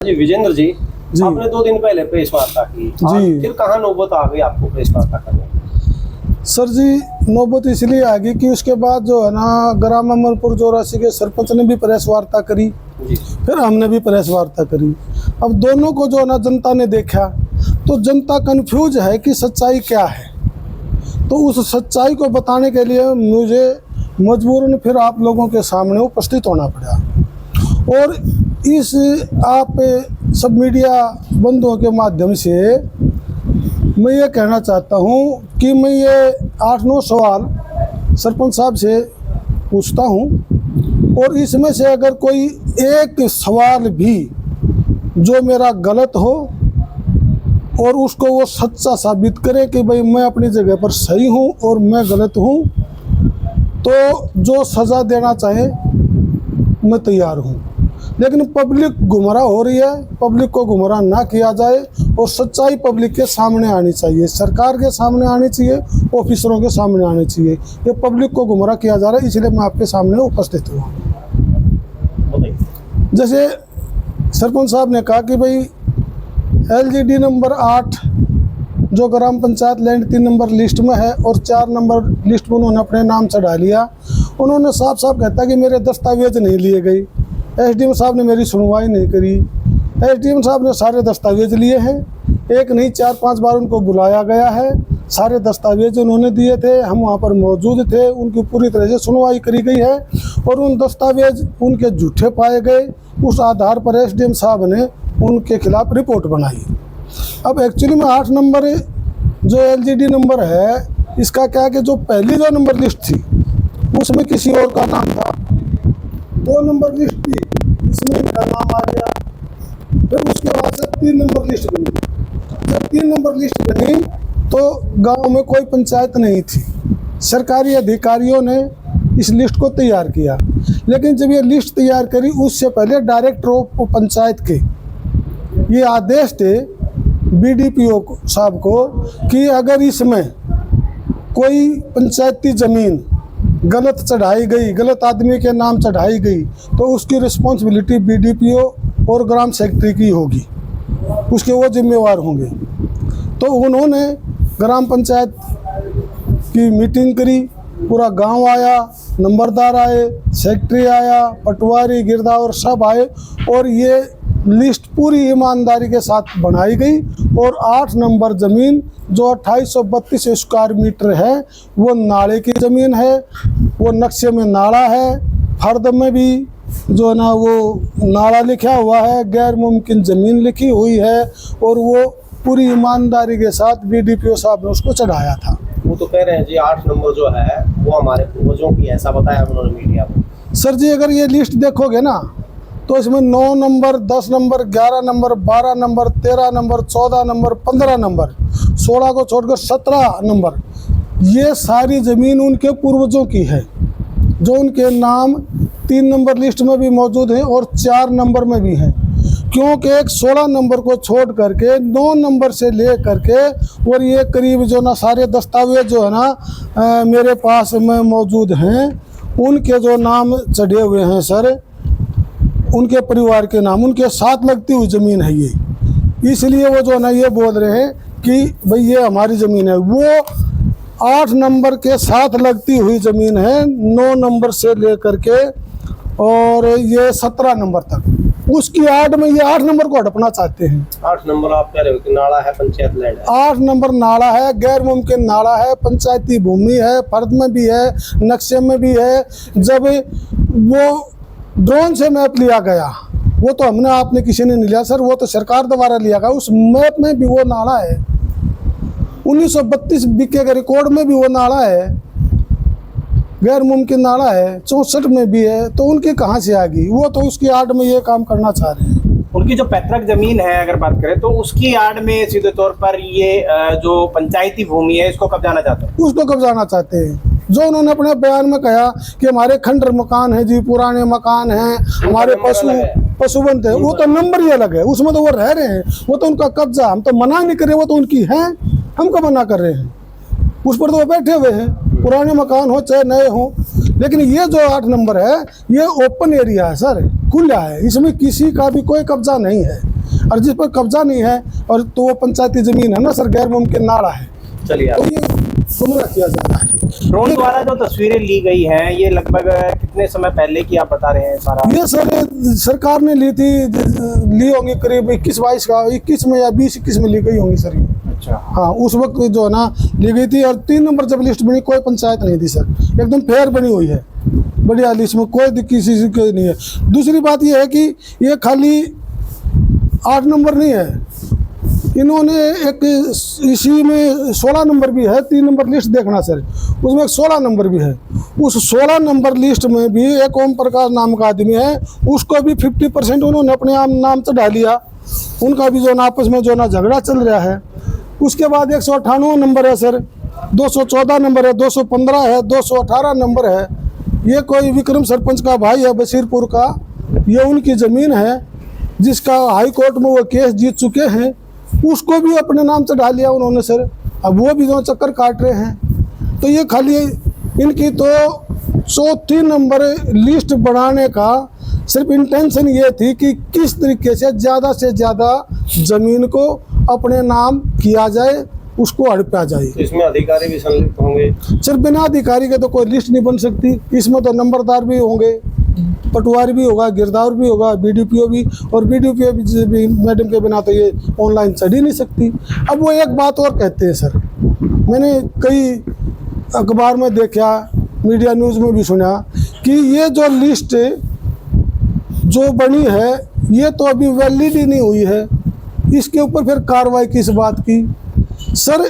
जी विजेंद्र जी, आपने 2 दिन पहले प्रेस वार्ता की जी, फिर कहाँ नौबत आ गई आपको प्रेस वार्ता करने की? सर जी नौबत इसलिए आ गई कि उसके बाद जो है ना ग्राम अमरपुर चौरासी के सरपंच ने भी प्रेस वार्ता करी जी। फिर हमने भी प्रेस वार्ता करी। अब दोनों को जो है ना जनता ने देखा तो जनता कंफ्यूज है कि सच्चाई क्या है। तो उस सच्चाई को बताने के लिए मुझे मजबूरन फिर आप लोगों के सामने उपस्थित होना पड़ा। और इस आप सब मीडिया बंधुओं के माध्यम से मैं ये कहना चाहता हूँ कि मैं ये 8-9 सवाल सरपंच साहब से पूछता हूँ और इसमें से अगर कोई एक सवाल भी जो मेरा गलत हो और उसको वो सच्चा साबित करे कि भाई मैं अपनी जगह पर सही हूँ और मैं गलत हूँ, तो जो सज़ा देना चाहे मैं तैयार हूँ। लेकिन पब्लिक गुमराह हो रही है, पब्लिक को गुमराह ना किया जाए और सच्चाई पब्लिक के सामने आनी चाहिए, सरकार के सामने आनी चाहिए, ऑफिसरों के सामने आनी चाहिए। ये पब्लिक को गुमराह किया जा रहा है, इसलिए मैं आपके सामने उपस्थित हुआ। जैसे सरपंच साहब ने कहा कि भाई LGD नंबर 8 जो ग्राम पंचायत लैंड 3 नंबर लिस्ट में है और 4 नंबर लिस्ट में उन्होंने अपने नाम चढ़ा लिया। उन्होंने साफ साफ कहता कि मेरे दस्तावेज नहीं लिए गए। SDM साहब ने मेरी सुनवाई नहीं करी। SDM साहब ने सारे दस्तावेज लिए हैं, एक नहीं 4-5 बार उनको बुलाया गया है, सारे दस्तावेज उन्होंने दिए थे, हम वहाँ पर मौजूद थे, उनकी पूरी तरह से सुनवाई करी गई है और उन दस्तावेज उनके झूठे पाए गए। उस आधार पर SDM साहब ने उनके खिलाफ रिपोर्ट बनाई। अब एक्चुअली में 8 नंबर जो LGD नंबर है, इसका क्या है कि जो पहली जो नंबर लिस्ट थी उसमें किसी और का नाम था, 2 नंबर लिस्ट थी इसमें मेरा नाम आ गया, फिर उसके बाद से 3 नंबर लिस्ट बनी। जब 3 नंबर लिस्ट बनी तो गांव में कोई पंचायत नहीं थी, सरकारी अधिकारियों ने इस लिस्ट को तैयार किया। लेकिन जब ये लिस्ट तैयार करी उससे पहले डायरेक्टर ऑफ पंचायत के ये आदेश थे BDPO साहब को कि अगर इसमें कोई पंचायती ज़मीन गलत चढ़ाई गई, गलत आदमी के नाम चढ़ाई गई, तो उसकी रिस्पॉन्सिबिलिटी BDPO और ग्राम सेक्रेटरी की होगी, उसके वो जिम्मेवार होंगे। तो उन्होंने ग्राम पंचायत की मीटिंग करी, पूरा गांव आया, नंबरदार आए, सेक्रेटरी आया, पटवारी गिरदावर सब आए और ये लिस्ट पूरी ईमानदारी के साथ बनाई गई। और 8 नंबर ज़मीन जो 2832 स्क्वायर मीटर है वो नाले की ज़मीन है, वो नक्शे में नाला है, फर्द में भी जो है ना वो नाला लिखा हुआ है, गैर मुमकिन ज़मीन लिखी हुई है और वो पूरी ईमानदारी के साथ BDPO साहब ने उसको चढ़ाया था। वो तो कह रहे हैं जी 8 नंबर जो है वो हमारे पूर्वजों की, ऐसा बताया उन्होंने मीडिया को। सर जी अगर ये लिस्ट देखोगे ना तो इसमें 9 number, 10 number, 11 number, 12 number, 13 number, 14 number, 15 number, 16 को छोड़कर 17 नंबर, ये सारी ज़मीन उनके पूर्वजों की है जो उनके नाम 3 नंबर लिस्ट में भी मौजूद हैं और 4 नंबर में भी हैं। क्योंकि एक 16 नंबर को छोड़ करके 9 नंबर से ले करके और ये करीब जो ना सारे दस्तावेज जो है ना मेरे पास में मौजूद हैं, उनके जो नाम चढ़े हुए हैं सर, उनके परिवार के नाम, उनके साथ लगती हुई ज़मीन है ये। इसलिए वो जो ना ये बोल रहे हैं कि भाई ये हमारी ज़मीन है। वो 8 नंबर के साथ लगती हुई ज़मीन है, 9 नंबर से लेकर के और ये 17 नंबर तक। उसकी आड़ में ये 8 नंबर को हड़पना चाहते हैं। 8 नंबर आप कह रहे हो कि नाला है, पंचायत लैंड है। 8 नंबर नाला है, गैर मुमकिन नाला है, पंचायती भूमि है, फर्द में भी है, नक्शे में भी है। जब वो ड्रोन से मैप लिया गया, वो तो हमने आपने किसी ने नहीं लिया सर, वो तो सरकार द्वारा लिया गया, उस मैप में भी वो नाला है। 1932 BK के रिकॉर्ड में भी वो नाला है, गैर मुमकिन नाला है, 64 में भी है। तो उनकी कहाँ से आ गई? वो तो उसकी आड़ में ये काम करना चाह रहे हैं। उनकी जो पैतृक जमीन है अगर बात करें तो उसकी आड़ में सीधे तौर पर ये जो पंचायती भूमि है इसको कब्जाना चाहते हैं, उसको कब्जाना चाहते हैं। जो उन्होंने अपने बयान में कहा कि हमारे खंडर मकान है जी, पुराने मकान हैं, हमारे पशु बनते हैं, वो तो नंबर ही अलग है, उसमें तो वो रह रहे हैं, वो तो उनका कब्जा, हम तो मना नहीं कर रहे, वो तो उनकी है, हम कब मना कर रहे हैं? उस पर तो वो बैठे हुए हैं, पुराने मकान हो चाहे नए हो। लेकिन ये जो 8 नंबर है ये ओपन एरिया है सर, खुला है, इसमें किसी का भी कोई कब्जा नहीं है। और जिस पर कब्जा नहीं है और तो वो पंचायती जमीन है ना सर, गैर मुमकिन नारा है, चलिए तो ये गुमराह किया जा रहा है। ड्रोन द्वारा जो तस्वीरें ली गई हैं ये लगभग कितने समय पहले की आप बता रहे हैं सारा? ये सर सरकार ने ली होंगी करीब 21 में या 20-21 में ली गई होंगी सर ये। अच्छा। हाँ, उस वक्त जो है ना ली गई थी। और 3 नंबर जब लिस्ट बनी कोई पंचायत नहीं थी सर, एकदम फेयर बनी हुई है, बढ़िया लिस्ट में कोई किसी की नहीं है। दूसरी बात ये है कि ये खाली 8 नंबर नहीं है, इन्होंने एक इसी में 16 नंबर भी है। 3 नंबर लिस्ट देखना सर, उसमें 16 नंबर भी है। उस 16 नंबर लिस्ट में भी एक ओम प्रकाश नाम का आदमी है, उसको भी 50% उन्होंने अपने नाम चढ़ा लिया। उनका भी जो ना आपस में जो ना झगड़ा चल रहा है। उसके बाद 198 नंबर है सर, 214 नंबर है, 215 है, 218 नंबर है। ये कोई विक्रम सरपंच का भाई है बशीरपुर का, ये उनकी ज़मीन है जिसका हाई कोर्ट में वो केस जीत चुके हैं, उसको भी अपने नाम चढ़ा लिया उन्होंने सर। अब वो भी जो चक्कर काट रहे हैं। तो ये खाली इनकी तो 103 नंबर लिस्ट बढ़ाने का सिर्फ इंटेंशन ये थी कि किस तरीके से ज़्यादा ज़मीन को अपने नाम किया जाए, उसको हड़पा जाए। तो इसमें अधिकारी भी संलिप्त होंगे? सिर्फ बिना अधिकारी के तो कोई लिस्ट नहीं बन सकती। इसमें तो नंबरदार भी होंगे, पटवारी भी होगा, गिरदावर भी होगा, बीडीपीओ भी, और बीडीपीओ भी मैडम के बिना तो ये ऑनलाइन चढ़ ही नहीं सकती। अब वो एक बात और कहते हैं सर, मैंने कई अखबार में देखा, मीडिया न्यूज़ में भी सुना कि ये जो लिस्ट जो बनी है ये तो अभी वैलिड ही नहीं हुई है, इसके ऊपर फिर कार्रवाई किस बात की? सर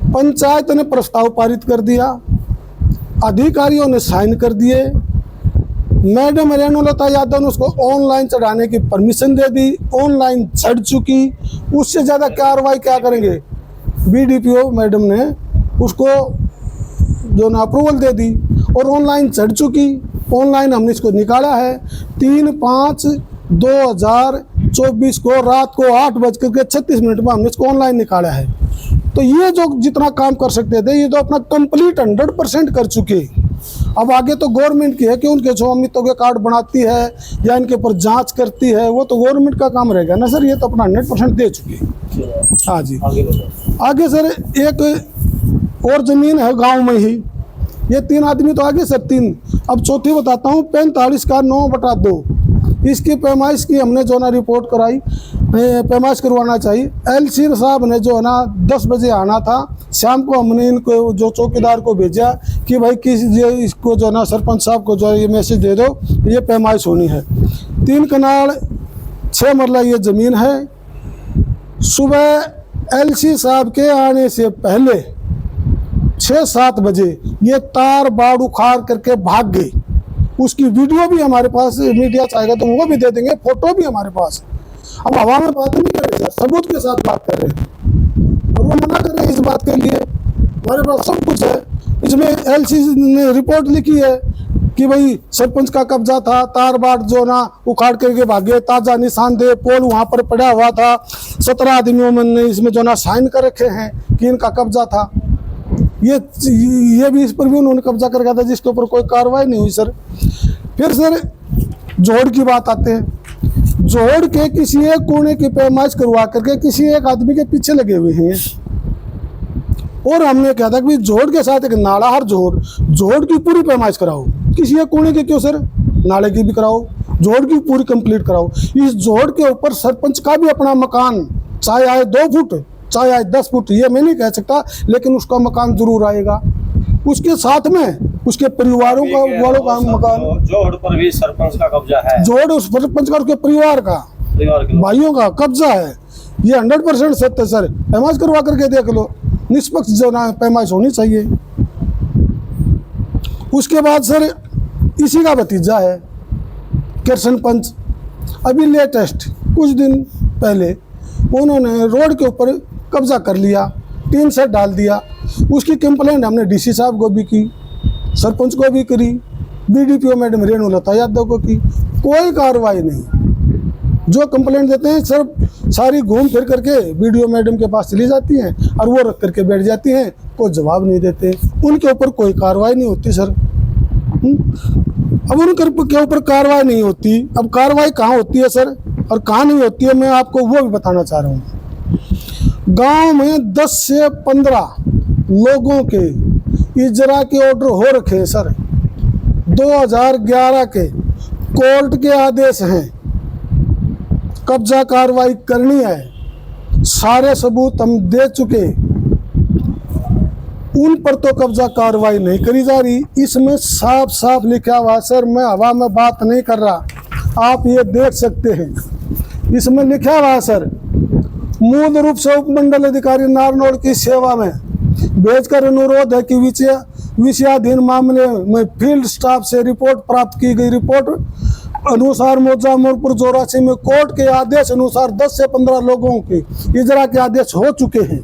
पंचायत ने प्रस्ताव पारित कर दिया, अधिकारियों ने साइन कर दिए, मैडम रेणुलता यादव ने उसको ऑनलाइन चढ़ाने की परमिशन दे दी, ऑनलाइन चढ़ चुकी। उससे ज़्यादा कार्रवाई क्या करेंगे? बीडीपीओ मैडम ने उसको जो ना अप्रूवल दे दी और ऑनलाइन चढ़ चुकी। ऑनलाइन हमने इसको निकाला है 3/5/2024 को रात को 8:36 में हमने इसको ऑनलाइन निकाला है। तो ये जो जितना काम कर सकते थे ये तो अपना कंप्लीट 100% कर चुके। अब आगे तो गवर्नमेंट की है कि उनके स्वामित्व के कार्ड बनाती है या इनके ऊपर जांच करती है, वो तो गवर्नमेंट का काम रहेगा ना सर। ये तो अपना 100% दे चुके। हाँ जी, आगे सर एक और ज़मीन है गांव में ही, ये 3 आदमी तो आगे सर 3। अब चौथी बताता हूँ, 45 का 9/2 इसकी पैमाइश की हमने जो ना रिपोर्ट कराई, पैमाइश करवाना चाहिए। एलसी साहब ने जो है ना 10 बजे आना था, शाम को हमने इनको जो चौकीदार को भेजा कि भाई इसको जो है ना सरपंच साहब को जो है ये मैसेज दे दो, ये पैमाइश होनी है। 3 कनाल 6 मरला ये ज़मीन है। सुबह एलसी साहब के आने से पहले 6-7 बजे ये तार बाड़ उखाड़ करके भाग गई। उसकी वीडियो भी हमारे पास, मीडिया चाहेगा तो वो भी दे देंगे, फोटो भी हमारे पास। अब हवा में बात नहीं कर रहे, सबूत के साथ बात कर रहे हैं और वो मना कर रहे हैं इस बात के लिए। हमारे पास सब कुछ है। इसमें एलसी ने रिपोर्ट लिखी है कि भाई सरपंच का कब्जा था, तार बाट जो ना उखाड़ करके भागे, ताज़ा निशानदेह पोल वहाँ पर पड़ा हुआ था। 17 आदमियों ने इसमें जो ना साइन कर रखे हैं कि इनका कब्जा था। ये भी इस पर भी उन्होंने कब्जा कर रखा था, जिसके ऊपर कोई कार्रवाई नहीं हुई सर। फिर सर जोड़ की बात आते हैं। जोड़ के किसी एक कोने की पैमाइश करवा करके किसी एक आदमी के पीछे लगे हुए हैं। और हमने कहा था कि जोड़ के साथ एक नाला, हर जोड़ की पूरी पैमाइश कराओ, किसी एक कोने की क्यों सर, नाले की भी कराओ, जोड़ की पूरी कंप्लीट कराओ। इस जोड़ के ऊपर सरपंच का भी अपना मकान, चाहे आए 2 फुट चाहे आए 10 फुट, ये मैं नहीं कह सकता, लेकिन उसका मकान जरूर आएगा। उसके साथ में उसके परिवारों का वालों का मकान, जोड़ पर भी सरपंच का कब्जा है। जोड़ उस सरपंच का, उसके परिवार का, भाइयों का कब्जा है। ये 100% सत्य सर। पैमाइश करवा करके देख लो, निष्पक्ष जो ना पैमाइश होनी चाहिए। उसके बाद सर इसी का भतीजा है कृष्ण पंच, अभी लेटेस्ट कुछ दिन पहले उन्होंने रोड के ऊपर कब्जा कर लिया, 3 सेट डाल दिया। उसकी कंप्लेंट हमने डीसी साहब को भी की, सरपंच को भी करी, बीडीपीओ मैडम रेणुलता यादव को की, कोई कार्रवाई नहीं। जो कंप्लेंट देते हैं सर सारी घूम फिर करके बीडीओ मैडम के पास चली जाती हैं और वो रख करके बैठ जाती हैं, कोई जवाब नहीं देते, उनके ऊपर कोई कार्रवाई नहीं होती सर। अब उनके ऊपर कार्रवाई नहीं होती, अब कार्रवाई कहाँ होती है सर? और कहाँ नहीं होती है मैं आपको वो भी बताना चाह रहा हूँ। गांव में 10 से 15 लोगों के इजरा के ऑर्डर हो रखे हैं सर, 2011 के कोर्ट के आदेश हैं, कब्जा कार्रवाई करनी है, सारे सबूत हम दे चुके, उन पर तो कब्जा कार्रवाई नहीं करी जा रही। इसमें साफ साफ लिखा हुआ सर, मैं हवा में बात नहीं कर रहा, आप ये देख सकते हैं, इसमें लिखा हुआ सर, मूल रूप से उपमंडल अधिकारी नारनौल की सेवा में भेजकर अनुरोध है कि विषयाधीन मामले में फील्ड स्टाफ से रिपोर्ट प्राप्त की गई। रिपोर्ट अनुसार मौजा मोरपुर 84 में कोर्ट के आदेश अनुसार 10 से 15 लोगों के इजरा के आदेश हो चुके हैं,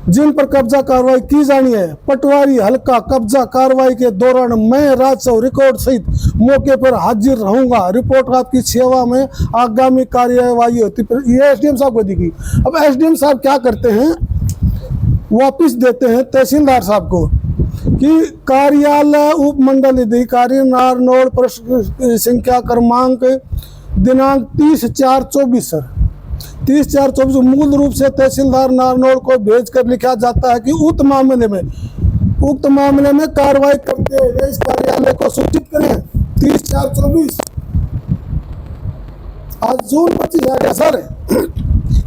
जिन पर कब्जा कार्रवाई की जानी है। पटवारी हल्का कब्जा कार्रवाई के दौरान मैं राजस्व रिकॉर्ड सहित मौके पर हाजिर रहूंगा। रिपोर्ट आपकी सेवा में आगामी कार्यवाही होती। ये एसडीएम साहब को दिखी। अब एसडीएम साहब क्या करते हैं, वापिस देते हैं तहसीलदार साहब को कि कार्यालय उपमंडल अधिकारी नारनौल प्रश्न संख्या क्रमांक दिनांक 30/4/24 सर 30/4/24 मूल रूप से तहसीलदार नारनौल को भेजकर लिखा जाता है कि उक्त मामले में कार्रवाई करते हुए इस कार्यालय को सूचित करें। 30/4/24 आज जून 25 आ गया सर,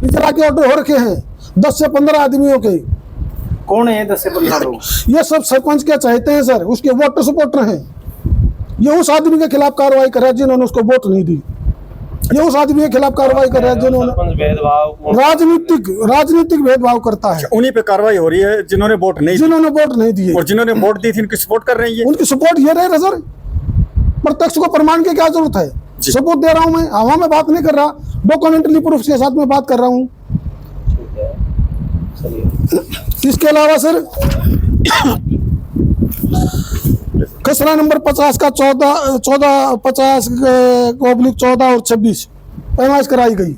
इजरा के ऑर्डर हो रखे हैं 10 से 15 आदमियों के। कौन है 10 से 15 लोग? ये सब सरपंच क्या चाहते हैं सर, उसके वोटर सपोर्टर हैं। ये उस आदमी के खिलाफ कार्रवाई कर रहा है जिन्होंने उसको वोट नहीं दी, ये उस आदमी के खिलाफ कार्रवाई कर रहा है जिन्होंने भेदभाव राजनीतिक भेदभाव करता है। उन्हीं पे कार्रवाई हो रही है जिन्होंने वोट नहीं दिए, और जिन्होंने वोट दी थी उनकी सपोर्ट कर रही है। उनकी सपोर्ट ये रहे सर, प्रत्यक्ष को प्रमाण की क्या जरूरत है, सबूत दे रहा हूं मैं, हवा में बात नहीं कर रहा, डॉक्यूमेंटरी प्रूफ के साथ में बात कर रहा हूं। इसके अलावा सर खसरा नंबर 50 का 14/50/14 और 26 पैमाइश कराई गई।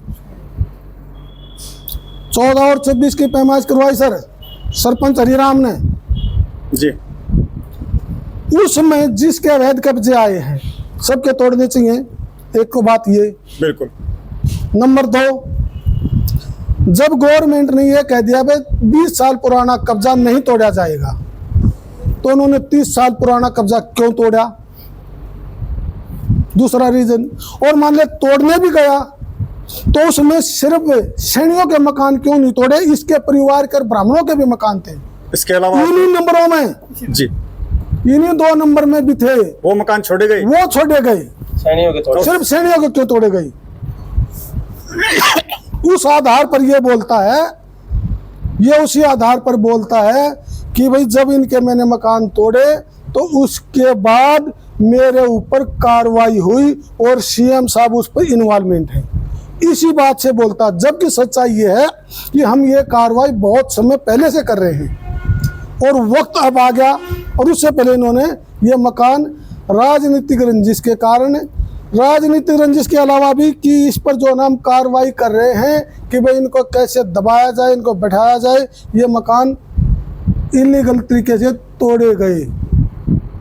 14 और 26 की पैमाइश करवाई सर सरपंच हरिराम ने जी। उसमें जिसके अवैध कब्जे आए हैं सबके तोड़ने चाहिए, एक को बात ये। बिल्कुल। नंबर 2, जब गवर्नमेंट ने ये कह दिया भाई 20 साल पुराना कब्जा नहीं तोड़ा जाएगा, तो उन्होंने 30 साल पुराना कब्जा क्यों तोड़ा? दूसरा रीजन, और मान ले तोड़ने भी गया तो उसमें सिर्फ सैनियों के मकान क्यों नहीं तोड़े, इसके परिवार के ब्राह्मणों के भी मकान थे। इसके अलावा इन्हीं नंबरों में जी, इन्हीं 2 नंबर में भी थे, वो मकान छोड़े गए, वो छोड़े गए, सैनियों के तोड़े, सिर्फ सैनियों के क्यों तोड़े गए? उस आधार पर ये बोलता है, ये उसी आधार पर बोलता है कि भाई जब इनके मैंने मकान तोड़े तो उसके बाद मेरे ऊपर कार्रवाई हुई और सीएम साहब उस पर इन्वॉल्वमेंट है, इसी बात से बोलता। जबकि सच्चाई ये है कि हम ये कार्रवाई बहुत समय पहले से कर रहे हैं और वक्त अब आ गया, और उससे पहले इन्होंने ये मकान राजनीतिक रंजिश के कारण, राजनीतिक रंजिश के अलावा भी कि इस पर जो हम कार्रवाई कर रहे हैं कि भाई इनको कैसे दबाया जाए, इनको बैठाया जाए, ये मकान इलीगल तरीके से तोड़े गए।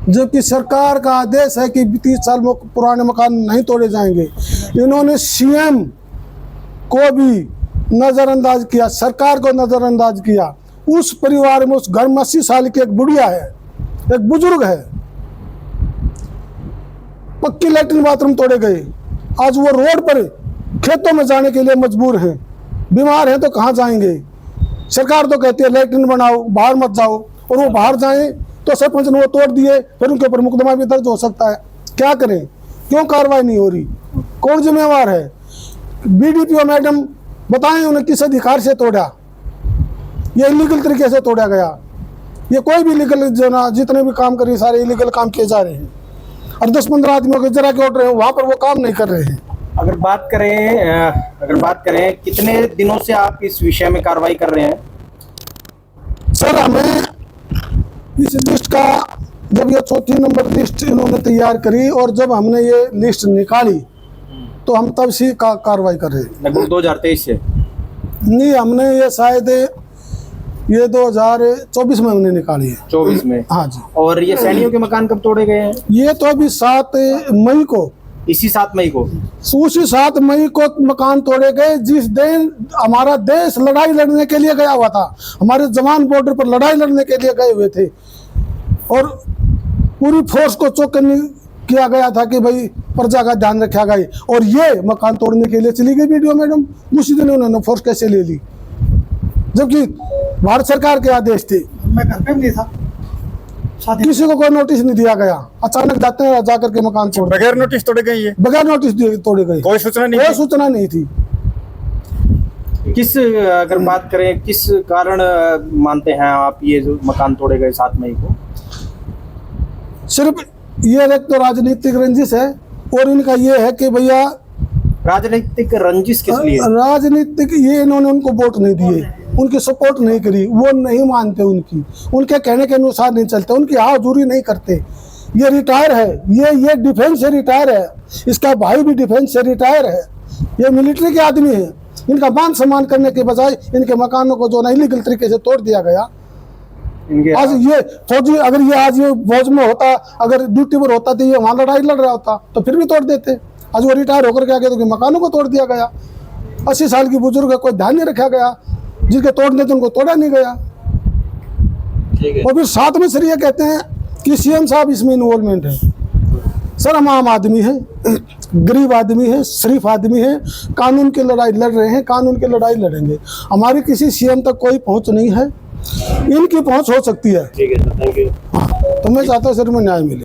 जबकि सरकार का आदेश है कि 30 साल पुराने मकान नहीं तोड़े जाएंगे। इन्होंने सीएम को भी नज़रअंदाज किया, सरकार को नज़रअंदाज किया। उस परिवार में, उस घर में 80 साल की एक बुढ़िया है, एक बुजुर्ग है, पक्की लैट्रिन बाथरूम तोड़े गए। आज वो रोड पर खेतों में जाने के लिए मजबूर हैं, बीमार हैं तो कहाँ जाएंगे? सरकार तो कहती है लैट्रिन बनाओ, बाहर मत जाओ, और वो बाहर जाएं तो सरपंच ने वो तोड़ दिए, फिर उनके ऊपर मुकदमा भी दर्ज हो सकता है। क्या करें? क्यों कार्रवाई नहीं हो रही? कौन जिम्मेवार है? बीडीपीओ मैडम बताएं उन्हें किस अधिकार से तोड़ा, ये इलीगल तरीके से तोड़ा गया। ये कोई भी इलीगल जो ना, जितने भी काम कर रहे सारे इलीगल काम किए जा रहे हैं, और 10-15 आदमियों के जरा के ऑर्डर है, वहाँ पर वो काम नहीं कर रहे हैं। अगर बात करें कितने दिनों से आप इस विषय में कार्रवाई कर रहे हैं? सर हमें इस लिस्ट का, जब ये 4थी नंबर लिस्ट इन्होंने तैयार करी और जब हमने ये लिस्ट निकाली तो हम तब से कार्रवाई कर रहे हैं। लगभग 2023 से नहीं, हमने ये शायद ये 2024 में हमने निकाली है। 24 में? हाँ जी। और ये सैनियों के मकान कब तोड़े गए हैं? ये तो अभी 7 मई को इसी 7 मई को। उसी 7 मई को मकान तोड़े गए, जिस दिन हमारा देश लड़ाई लड़ने के लिए गया हुआ था। हमारे जवान बॉर्डर पर लड़ाई लड़ने के लिए गए हुए थे और पूरी फोर्स को चौकन्नी किया गया था कि भाई प्रजा का ध्यान रखा गया, और ये मकान तोड़ने के लिए चली गई वीडियो मैडम। उसी दिन उन्होंने फोर्स कैसे ले ली, जबकि भारत सरकार के आदेश थे। मैं घर पे नहीं था, किसी को कोई नोटिस नहीं दिया गया, अचानक जाते हैं जाकर के मकान तोड़, बगैर नोटिस तोड़े गए, ये बगैर नोटिस दिए तोड़े गए, कोई सूचना नहीं, कोई सूचना नहीं थी। किस, अगर बात करें किस कारण मानते हैं आप ये जो मकान तोड़े गए 7 मई को? सिर्फ ये एक तो राजनीतिक रंजिश है, और इनका ये है कि भैया राजनीतिक रंजिश किस लिए? राजनीतिक, ये इन्होंने उनको वोट नहीं दिए, उनकी सपोर्ट नहीं करी, वो नहीं मानते उनकी, उनके कहने के अनुसार नहीं चलते, उनकी हाजुरी नहीं करते। ये रिटायर है, ये डिफेंस से रिटायर है, इसका भाई भी डिफेंस से रिटायर है, ये मिलिट्री के आदमी है। इनका मान सम्मान करने के बजाय इनके मकानों को जो ना इलीगल तरीके से तोड़ दिया गया। आज ये फौजी, अगर ये आज ये फौज में होता, अगर ड्यूटी पर होता, तो ये वहाँ लड़ाई लड़ रहा होता तो फिर भी तोड़ देते। आज वो रिटायर होकर के आ गया तो मकानों को तोड़ दिया गया। 80 साल की बुजुर्ग का कोई ध्यान नहीं रखा गया, जिनके तोड़ने थे उनको तोड़ा नहीं गया। और फिर साथ में सर ये कहते हैं कि सीएम साहब इसमें इन्वॉल्वमेंट है। सर हम आम आदमी हैं, गरीब आदमी है, शरीफ आदमी है, कानून की लड़ाई लड़ रहे हैं, कानून की लड़ाई लड़ेंगे। हमारी किसी सीएम तक कोई पहुंच नहीं है, इनकी पहुंच हो सकती है। ठीक है सर, थैंक यू। तो मैं चाहता हूँ सर में न्याय मिले।